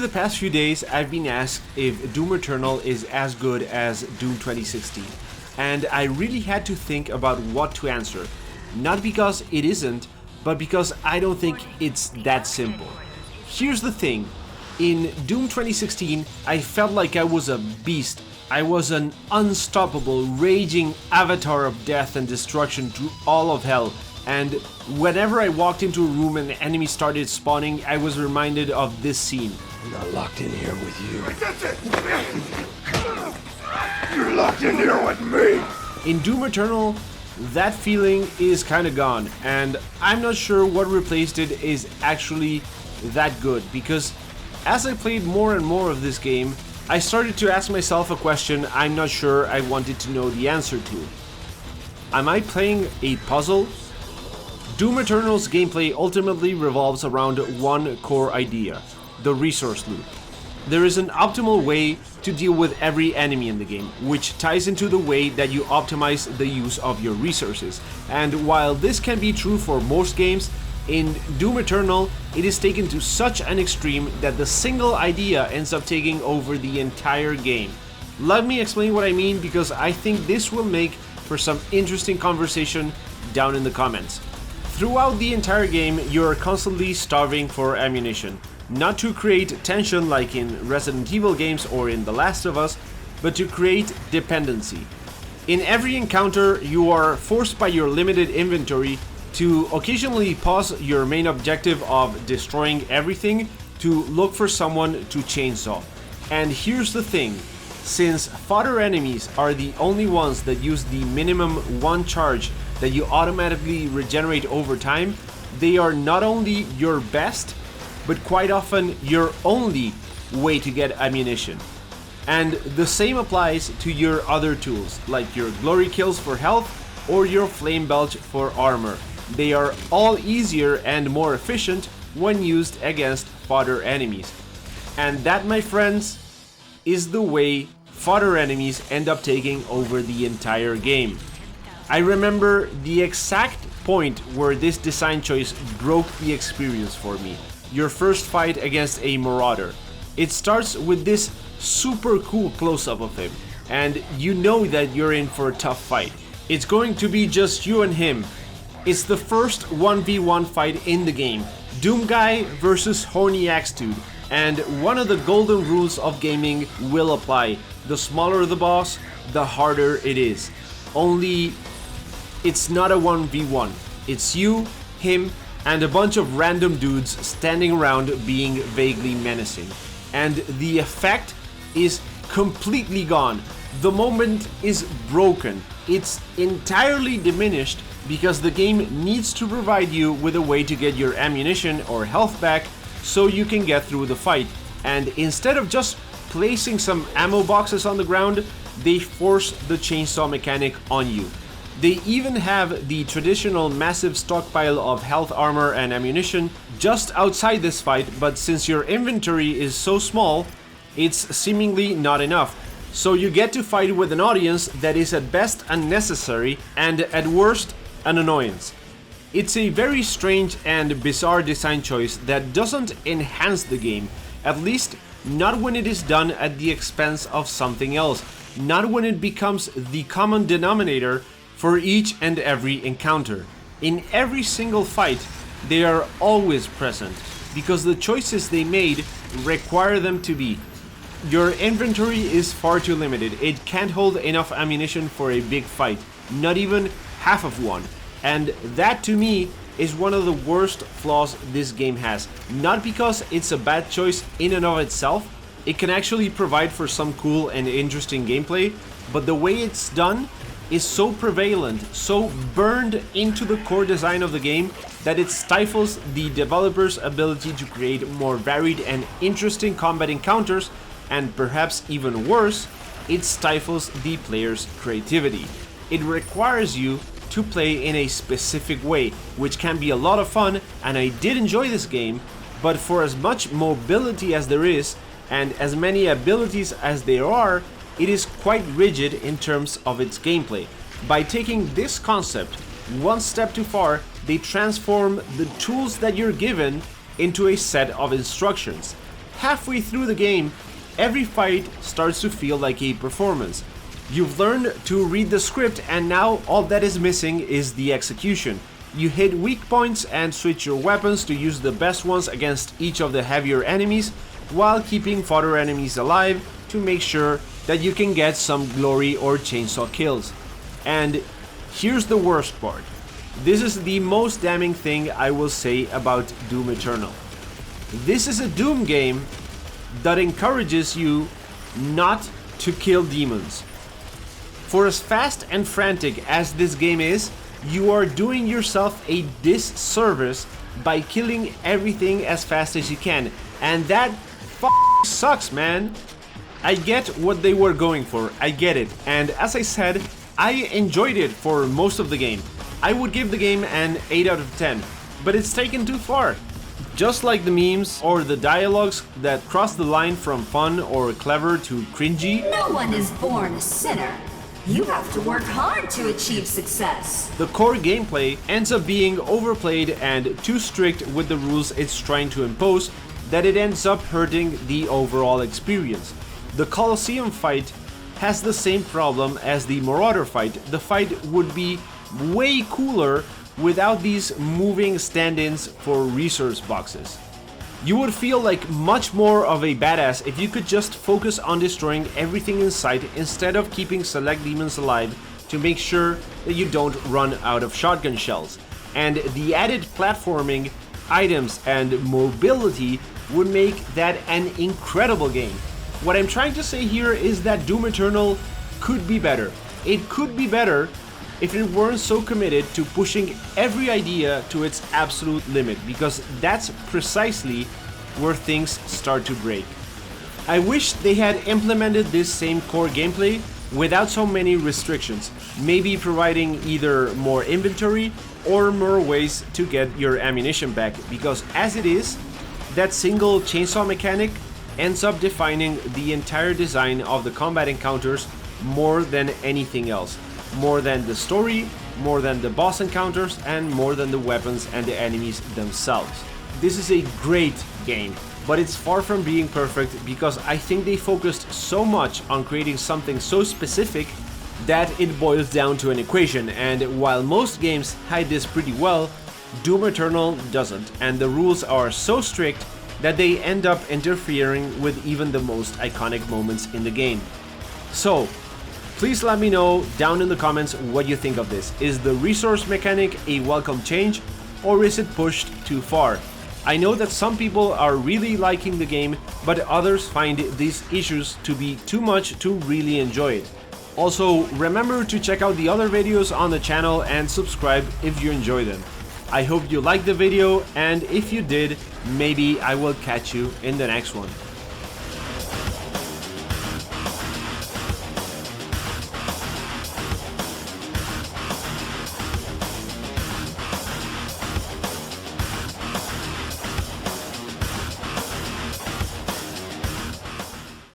the past few days, I've been asked if Doom Eternal is as good as Doom 2016, and I really had to think about what to answer. Not because it isn't, but because I don't think it's that simple. Here's the thing, in Doom 2016, I felt like I was a beast. I was an unstoppable, raging avatar of death and destruction to all of hell. And whenever I walked into a room and enemies started spawning, I was reminded of this scene. I'm not locked in here with you. You're locked in here with me! In Doom Eternal, that feeling is kinda gone, and I'm not sure what replaced it is actually that good, because as I played more and more of this game, I started to ask myself a question I'm not sure I wanted to know the answer to. Am I playing a puzzle? Doom Eternal's gameplay ultimately revolves around one core idea, the resource loop. There is an optimal way to deal with every enemy in the game, which ties into the way that you optimize the use of your resources. And while this can be true for most games, in Doom Eternal it is taken to such an extreme that the single idea ends up taking over the entire game. Let me explain what I mean, because I think this will make for some interesting conversation down in the comments. Throughout the entire game, you are constantly starving for ammunition. Not to create tension like in Resident Evil games or in The Last of Us, but to create dependency. In every encounter, you are forced by your limited inventory to occasionally pause your main objective of destroying everything to look for someone to chainsaw. And here's the thing, since fodder enemies are the only ones that use the minimum one charge that you automatically regenerate over time, they are not only your best, but quite often your only way to get ammunition. And the same applies to your other tools, like your glory kills for health or your flame belch for armor. They are all easier and more efficient when used against fodder enemies. And that, my friends, is the way fodder enemies end up taking over the entire game. I remember the exact point where this design choice broke the experience for me. Your first fight against a marauder. It starts with this super cool close-up of him, and you know that you're in for a tough fight. It's going to be just you and him. It's the first 1v1 fight in the game. Doom Guy versus Horny Axe Dude. And one of the golden rules of gaming will apply. The smaller the boss, the harder it is. Only it's not a 1v1. It's you, him, and a bunch of random dudes standing around being vaguely menacing. And the effect is completely gone. The moment is broken. It's entirely diminished because the game needs to provide you with a way to get your ammunition or health back so you can get through the fight. And instead of just placing some ammo boxes on the ground, they force the chainsaw mechanic on you. They even have the traditional massive stockpile of health, armor, and ammunition just outside this fight, but since your inventory is so small, it's seemingly not enough. So you get to fight with an audience that is at best unnecessary and at worst an annoyance. It's a very strange and bizarre design choice that doesn't enhance the game, at least not when it is done at the expense of something else, not when it becomes the common denominator for each and every encounter. In every single fight, they are always present, because the choices they made require them to be. Your inventory is far too limited. It can't hold enough ammunition for a big fight, not even half of one. And that, to me, is one of the worst flaws this game has. Not because it's a bad choice in and of itself, it can actually provide for some cool and interesting gameplay, but the way it's done is so prevalent, so burned into the core design of the game, that it stifles the developer's ability to create more varied and interesting combat encounters, and perhaps even worse, it stifles the player's creativity. It requires you to play in a specific way, which can be a lot of fun, and I did enjoy this game, but for as much mobility as there is, and as many abilities as there are, it is quite rigid in terms of its gameplay. By taking this concept one step too far, they transform the tools that you're given into a set of instructions. halfway through the game, every fight starts to feel like a performance. You've learned to read the script, and now all that is missing is the execution. You hit weak points and switch your weapons to use the best ones against each of the heavier enemies, while keeping fodder enemies alive to make sure that you can get some glory or chainsaw kills. And here's the worst part. This is the most damning thing I will say about Doom Eternal. This is a Doom game that encourages you not to kill demons. For as fast and frantic as this game is, you are doing yourself a disservice by killing everything as fast as you can. And that sucks, man. I get what they were going for, I get it. And as I said, I enjoyed it for most of the game. I would give the game an 8 out of 10, but it's taken too far. Just like the memes or the dialogues that cross the line from fun or clever to cringy. No one is born a sinner. You have to work hard to achieve success. The core gameplay ends up being overplayed and too strict with the rules it's trying to impose that it ends up hurting the overall experience. The Colosseum fight has the same problem as the Marauder fight. The fight would be way cooler without these moving stand-ins for resource boxes. You would feel like much more of a badass if you could just focus on destroying everything in sight instead of keeping select demons alive to make sure that you don't run out of shotgun shells. And the added platforming, items, and mobility would make that an incredible game. What I'm trying to say here is that Doom Eternal could be better. It could be better if it weren't so committed to pushing every idea to its absolute limit, because that's precisely where things start to break. I wish they had implemented this same core gameplay without so many restrictions, maybe providing either more inventory or more ways to get your ammunition back, because as it is, that single chainsaw mechanic ends up defining the entire design of the combat encounters more than anything else. More than the story, more than the boss encounters, and more than the weapons and the enemies themselves. This is a great game, but it's far from being perfect because I think they focused so much on creating something so specific that it boils down to an equation, and while most games hide this pretty well, Doom Eternal doesn't, and the rules are so strict that they end up interfering with even the most iconic moments in the game. So, please let me know down in the comments what you think of this. Is the resource mechanic a welcome change, or is it pushed too far? I know that some people are really liking the game, but others find these issues to be too much to really enjoy it. Also, remember to check out the other videos on the channel and subscribe if you enjoy them. I hope you liked the video, and if you did, maybe I will catch you in the next one.